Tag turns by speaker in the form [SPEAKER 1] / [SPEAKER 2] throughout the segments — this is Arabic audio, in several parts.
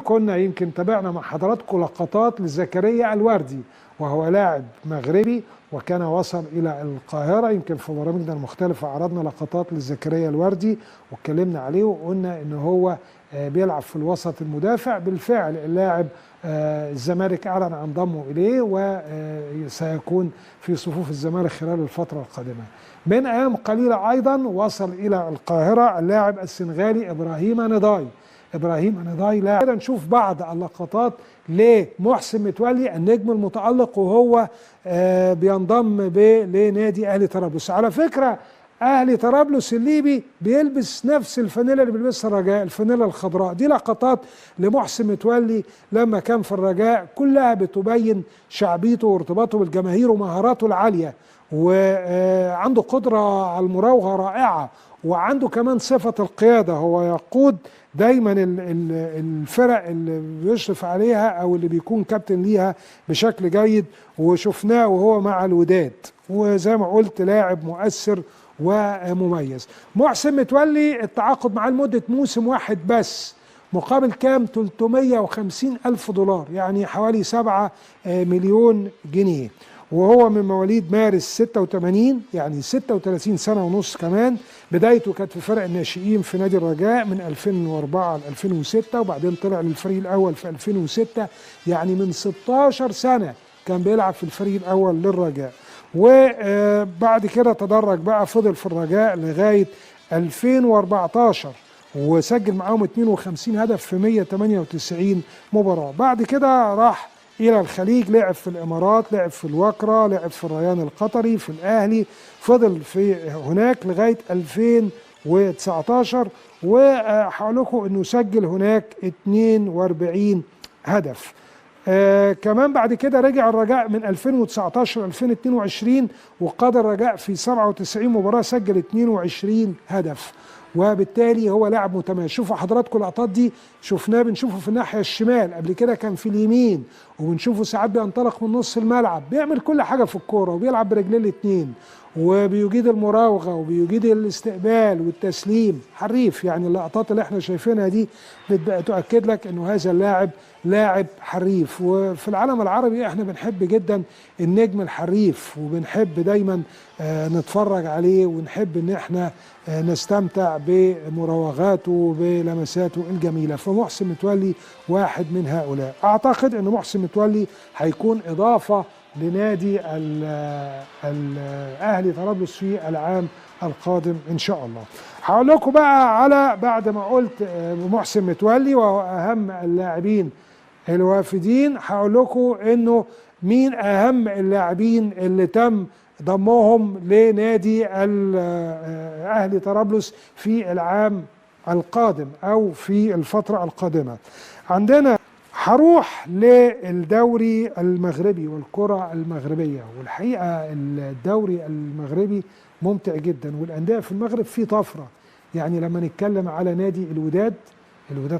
[SPEAKER 1] كنا يمكن تابعنا مع حضراتكم لقطات لزكريا الوردي، وهو لاعب مغربي وكان وصل إلى القاهرة. يمكن في برامجنا المختلفة عرضنا لقطات لزكريا الوردي واتكلمنا عليه وقلنا إن هو بيلعب في الوسط المدافع. بالفعل اللاعب الزمالك أعلن عن ضمه إليه وسيكون في صفوف الزمالك خلال الفترة القادمة. من أيام قليلة أيضا وصل إلى القاهرة اللاعب السنغالي إبراهيم نضاي. لاعب. نشوف بعض اللقطات لمحسن متولي النجم المتألق وهو بينضم لنادي أهلي طرابلس. على فكرة أهلي طرابلس الليبي بيلبس نفس الفانيلا اللي بيلبسها الرجاء، الفانيلا الخضراء. دي لقطات لمحسن متولي لما كان في الرجاء، كلها بتبين شعبيته وارتباطه بالجماهير ومهاراته العالية، وعنده قدرة على المراوغة رائعة، وعنده كمان صفة القيادة. هو يقود دايما الفرق اللي بيشرف عليها او اللي بيكون كابتن ليها بشكل جيد، وشفناه وهو مع الوداد، وزي ما قلت لاعب مؤثر ومميز. محسن متولي التعاقد معاه لمدة موسم واحد بس، مقابل كام؟ 350 ألف دولار، يعني حوالي 7 مليون جنيه. وهو من مواليد مارس 86، يعني 36 سنة ونص كمان. بدايته كانت في فرق الناشئين في نادي الرجاء من 2004 ل 2006، وبعدين طلع للفريق الأول في 2006، يعني من 16 سنة كان بيلعب في الفريق الأول للرجاء. وبعد كده تدرج بقى، فضل في الرجاء لغاية 2014 وسجل معاهم 52 هدف في 198 مباراة. بعد كده راح إلى الخليج، لعب في الإمارات، لعب في الوكرة، لعب في الريان القطري، في الأهلي، فضل في هناك لغاية 2019. وهقول لكم إنه سجل هناك 42 هدف. كمان بعد كده رجع الرجاء من 2019 ل 2022 وقاد الرجاء في 97 مباراة، سجل 22 هدف. وبالتالي هو لاعب متميز. شوفوا حضراتكم اللقطات دي، بنشوفه في الناحيه الشمال، قبل كده كان في اليمين، وبنشوفه ساعات بينطلق من نص الملعب، بيعمل كل حاجه في الكوره وبيلعب برجليه الاثنين، وبيجيد المراوغه وبيجيد الاستقبال والتسليم. حريف، يعني اللقطات اللي احنا شايفينها دي تؤكد لك انه هذا اللاعب لاعب حريف. وفي العالم العربي احنا بنحب جدا النجم الحريف، وبنحب دايما نتفرج عليه، ونحب ان احنا نستمتع بمراوغاته وبلمساته الجميلة. فمحسن متولي واحد من هؤلاء. أعتقد أن محسن متولي هيكون إضافة لنادي الأهلي طرابلس في العام القادم إن شاء الله. هقول لكم بقى على، بعد ما قلت محسن متولي وهو أهم اللاعبين الوافدين، هقول لكم إنه مين أهم اللاعبين اللي تم ضمهم لنادي أهلي طرابلس في العام القادم أو في الفترة القادمة. عندنا هروح للدوري المغربي والكرة المغربية، والحقيقة الدوري المغربي ممتع جدا، والأندية في المغرب فيه طفرة. يعني لما نتكلم على نادي الوداد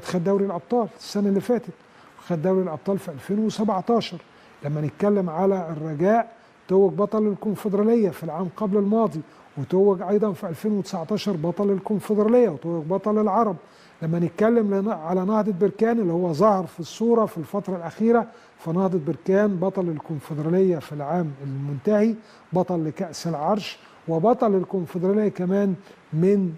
[SPEAKER 1] خد دوري الأبطال السنة اللي فاتت، وخد دوري الأبطال في 2017. لما نتكلم على الرجاء توج بطل الكونفدرالية في العام قبل الماضي، وتوج أيضا في 2019 بطل الكونفدرالية، وتوج بطل العرب. لما نتكلم على نهضة بركان اللي هو ظهر في الصورة في الفترة الأخيرة، فنهضة بركان بطل الكونفدرالية في العام المنتهي، بطل لكأس العرش، وبطل الكونفدرالية كمان من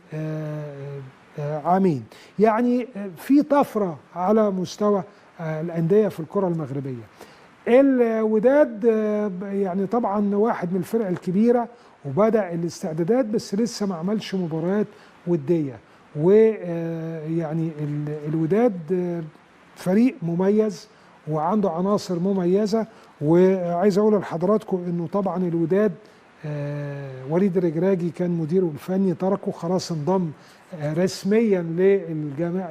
[SPEAKER 1] عامين. يعني في طفرة على مستوى الأندية في الكرة المغربية. الوداد يعني طبعا واحد من الفرق الكبيرة، وبدأ الاستعدادات بس لسه ما عملش مباريات ودية. ويعني الوداد فريق مميز وعنده عناصر مميزة. وعايز اقول لحضراتكم انه طبعا الوداد وليد الرجراجي كان مديره الفني، تركه خلاص، انضم رسميا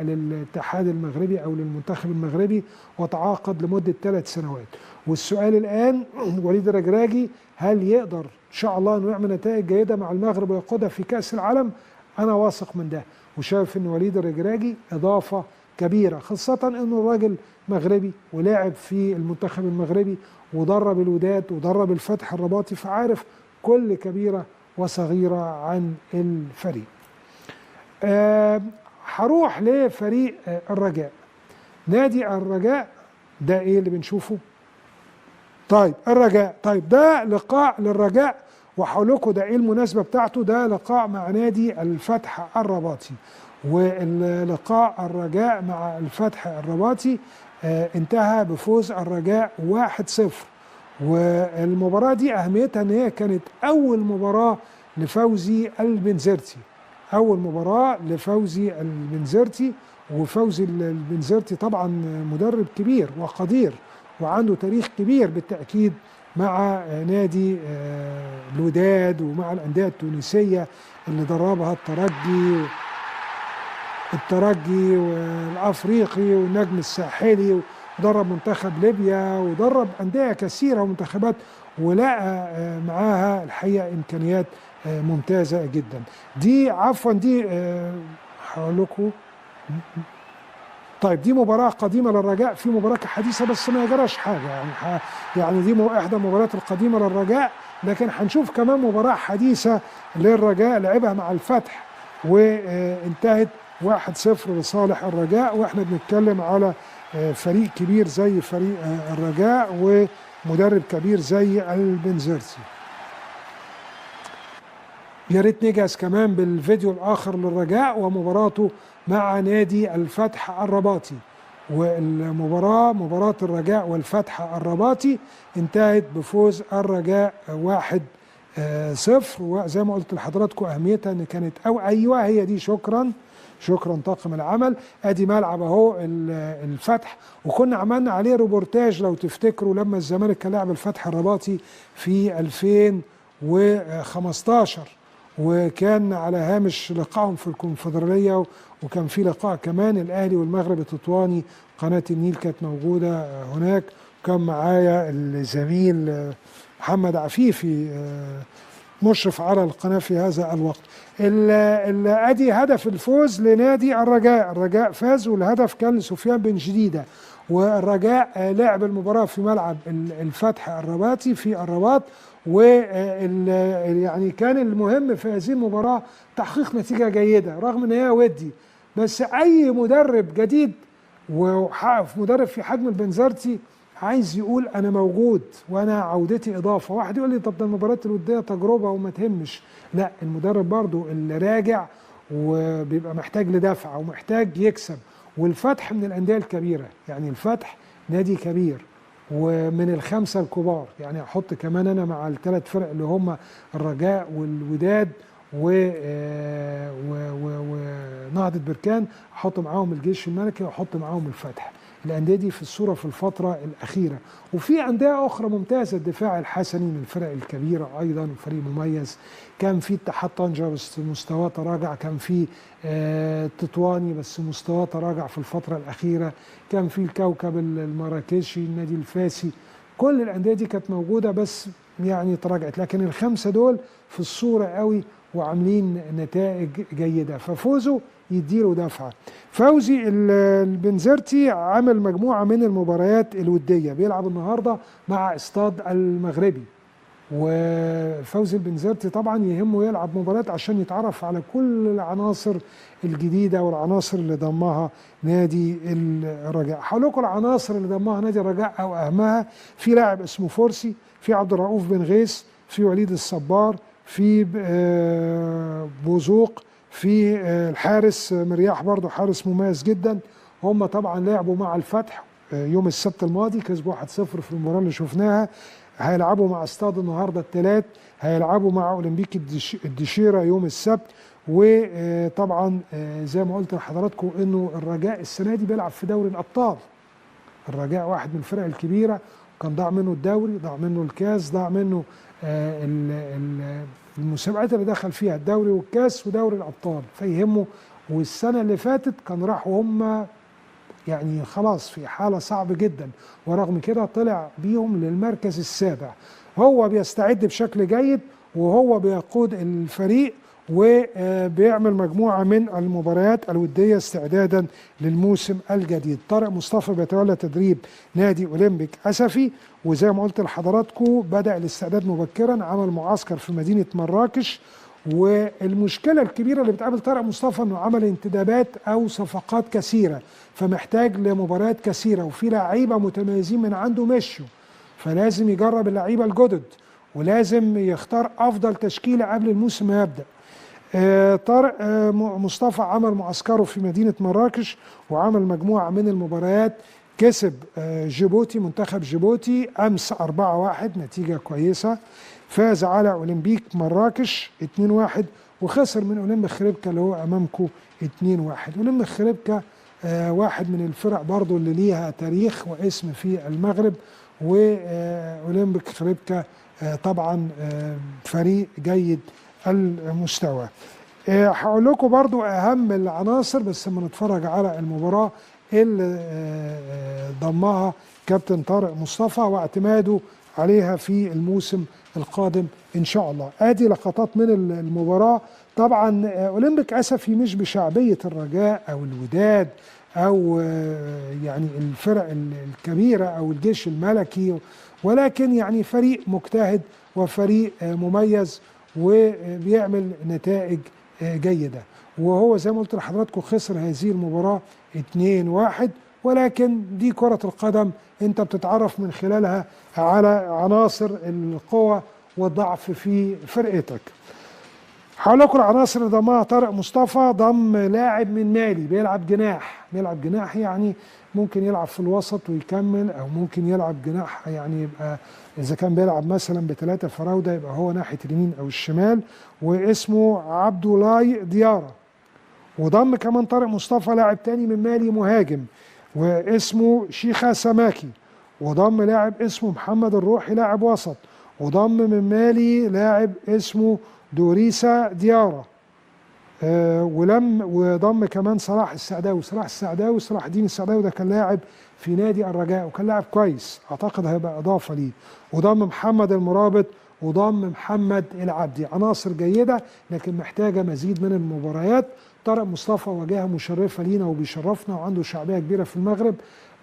[SPEAKER 1] للاتحاد المغربي او للمنتخب المغربي، وتعاقد لمدة 3 سنوات. والسؤال الآن وليد الرجراجي هل يقدر إن شاء الله أنه يعمل نتائج جيدة مع المغرب ويقودها في كأس العالم؟ أنا واثق من ده، وشايف أن وليد الرجراجي إضافة كبيرة، خاصة أنه الراجل مغربي ولعب في المنتخب المغربي ودرب الوداد ودرب الفتح الرباطي، فعارف كل كبيرة وصغيرة عن الفريق. هروح لفريق الرجاء. نادي الرجاء ده ايه اللي بنشوفه؟ طيب الرجاء، طيب ده لقاء للرجاء، وهقول لكم ده ايه المناسبه بتاعته. ده لقاء مع نادي الفتح الرباطي، واللقاء الرجاء مع الفتح الرباطي انتهى بفوز الرجاء 1-0. والمباراه دي اهميتها ان هي كانت اول مباراه لفوزي البنزرتي، اول مباراه لفوزي البنزرتي. وفوزي البنزرتي طبعا مدرب كبير وقدير وعنده تاريخ كبير بالتأكيد مع نادي الوداد ومع الأندية التونسية اللي دربها الترجي والأفريقي والنجم الساحلي، ودرب منتخب ليبيا ودرب أندية كثيرة ومنتخبات، ولقى معاها الحقيقة إمكانيات ممتازة جدا. دي عفوا دي هقول لكم. طيب دي مباراة قديمة للرجاء، في مباراة حديثة بس ما يجراش حاجة يعني دي إحدى المباريات القديمة للرجاء، لكن هنشوف كمان مباراة حديثة للرجاء لعبها مع الفتح وانتهت 1-0 لصالح الرجاء. واحنا بنتكلم على فريق كبير زي فريق الرجاء ومدرب كبير زي البنزرتي. يا ريت نجهز كمان بالفيديو الآخر للرجاء ومباراته مع نادي الفتح الرباطي. والمباراة مباراة الرجاء والفتح الرباطي انتهت بفوز الرجاء 1-0. وزي ما قلت لحضراتكم أهميتها ان كانت ايوه هي دي. شكرا طاقم العمل. ادي ملعب اهو الفتح، وكنا عملنا عليه روبورتاج لو تفتكروا لما الزمالك كان لاعب الفتح الرباطي في 2015، وكان على هامش لقائهم في الكونفدرالية، وكان في لقاء كمان الأهلي والمغرب التطواني، قناة النيل كانت موجودة هناك، كان معايا الزميل محمد عفيفي مشرف على القناة في هذا الوقت. ادي هدف الفوز لنادي الرجاء فاز، والهدف كان لسفيان بن جديدة. والرجاء لعب المباراة في ملعب الفتح الرباطي في الرباط، يعني كان المهم في هذه المباراة تحقيق نتيجة جيدة رغم ان هي ودي. بس اي مدرب جديد ومدرب في حجم البنزرتي عايز يقول انا موجود وانا عودتي اضافة. واحد يقول لي طب ده المباريات الودية تجربة وما تهمش. لا، المدرب برضو اللي راجع وبيبقى محتاج لدفع ومحتاج يكسب. والفتح من الأندية الكبيرة، يعني الفتح نادي كبير ومن الخمسة الكبار، يعني أحط كمان أنا مع الثلاث فرق اللي هم الرجاء والوداد ونهضة بركان، أحط معاهم الجيش الملكي وأحط معاهم الفتح. الأندية دي في الصورة في الفترة الأخيرة. وفي أندية أخرى ممتازة، الدفاع الحسني من الفرق الكبيرة أيضا وفريق مميز. كان في اتحاد طنجة بس مستواه تراجع، كان في تطواني بس مستواه تراجع في الفترة الأخيرة، كان في الكوكب المراكشي، النادي الفاسي. كل الأندية دي كانت موجودة بس يعني تراجعت، لكن الخمسة دول في الصورة قوي وعاملين نتائج جيدة، ففوزوا يديله دفعة. فوزي البنزرتي عمل مجموعة من المباريات الودية، بيلعب النهاردة مع استاد المغربي. وفوزي البنزرتي طبعا يهمه يلعب مباريات عشان يتعرف على كل العناصر الجديدة والعناصر اللي ضمها نادي الرجاء. هقول لكم العناصر اللي ضمها نادي الرجاء أو أهمها: في لاعب اسمه فورسي، في عبد الرؤوف بن غيث، في وليد الصبار، في بوزوق، في الحارس مرياح برضو حارس مميز جدا. هم طبعا لعبوا مع الفتح يوم السبت الماضي، كسبوا 1-0 في المباراة اللي شفناها. هيلعبوا مع استاد النهارده الثلاث، هيلعبوا مع اولمبيك الدشيرة يوم السبت. وطبعا زي ما قلت لحضراتكم انه الرجاء السنه دي بيلعب في دوري الابطال. الرجاء واحد من الفرق الكبيره، كان ضاع منه الدوري، ضاع منه الكاس، ضاع منه المسابقات اللي دخل فيها الدوري والكاس ودوري الابطال، فيهمه. والسنه اللي فاتت كان راح وهم يعني خلاص في حاله صعبه جدا، ورغم كده طلع بيهم للمركز السابع. هو بيستعد بشكل جيد وهو بيقود الفريق وبيعمل مجموعه من المباريات الوديه استعدادا للموسم الجديد. طارق مصطفى بيتولى تدريب نادي اولمبيك اسفي، وزي ما قلت لحضراتكم بدا الاستعداد مبكرا، عمل معسكر في مدينه مراكش والمشكله الكبيره اللي بتقابل طارق مصطفى انه عمل انتدابات او صفقات كثيره، فمحتاج لمباريات كثيره، وفي لعيبه متميزين من عنده مشوا، فلازم يجرب اللعيبه الجدد، ولازم يختار افضل تشكيله قبل الموسم ما يبدا. طارق مصطفى عمل معسكره في مدينه مراكش، وعمل مجموعه من المباريات، كسب جيبوتي، منتخب جيبوتي امس 4-1، نتيجه كويسه. فاز على اولمبيك مراكش 2-1، وخسر من اولمبيك خريبكا اللي هو امامكم 2-1. اولمبيك خريبكا واحد من الفرق برضو اللي ليها تاريخ واسم في المغرب، واولمبيك خريبكا طبعا فريق جيد المستوى. هقول لكم برضو اهم العناصر بس لما نتفرج على المباراه اللي ضمها كابتن طارق مصطفى واعتماده عليها في الموسم القادم ان شاء الله. ادي لقطات من المباراه. طبعا اولمبيك اسفي مش بشعبيه الرجاء او الوداد او يعني الفرق الكبيره او الجيش الملكي، ولكن يعني فريق مجتهد وفريق مميز وبيعمل نتائج جيده، وهو زي ما قلت لحضراتكم خسر هذه المباراه 2-1، ولكن دي كرة القدم انت بتتعرف من خلالها على عناصر القوة والضعف في فرقتك. هقول لكم العناصر اللي ضمها طارق مصطفى. ضم لاعب من مالي بيلعب جناح، يعني ممكن يلعب في الوسط ويكمل، او ممكن يلعب جناح يعني يبقى اذا كان بيلعب مثلا بثلاثة فراودة يبقى هو ناحية اليمين او الشمال، واسمه عبد الله ديارة. وضم كمان طارق مصطفى لاعب تاني من مالي مهاجم واسمه شيخة سماكي. وضم لاعب اسمه محمد الروحي لاعب وسط. وضم من مالي لاعب اسمه دوريسا ديارة. وضم كمان صلاح الدين السعداوي ده كان لاعب في نادي الرجاء وكان لاعب كويس، اعتقد هيبقى اضافه ليه. وضم محمد المرابط وضم محمد العبدي. عناصر جيده لكن محتاجه مزيد من المباريات. طارق مصطفى واجهه مشرفه لينا وبيشرفنا وعنده شعبيه كبيره في المغرب.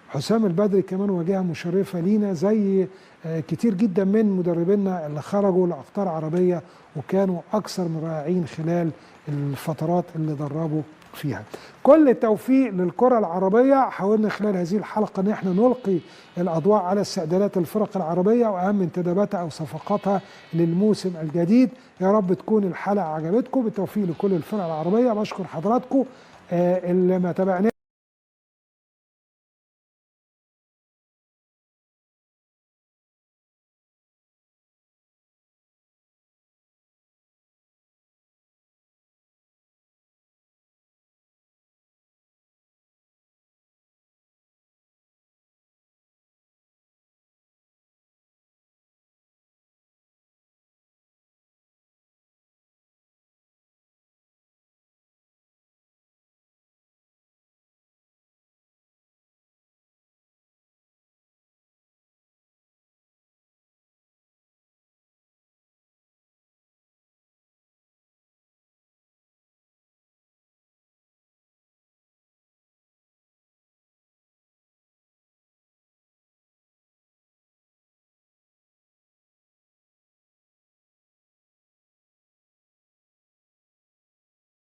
[SPEAKER 1] حسام البدري كمان واجهه مشرفه لينا، زي كتير جدا من مدربينا اللي خرجوا لاقطار عربيه وكانوا اكثر من رائعين خلال الفترات اللي دربوا فيها. كل التوفيق للكرة العربية. حاولنا خلال هذه الحلقة ان احنا نلقي الاضواء على استعدادات الفرق العربية واهم انتداباتها او صفقاتها للموسم الجديد. يا رب تكون الحلقة عجبتكم. بالتوفيق لكل الفرق العربية. بشكر حضراتكم اللي ما تابعناش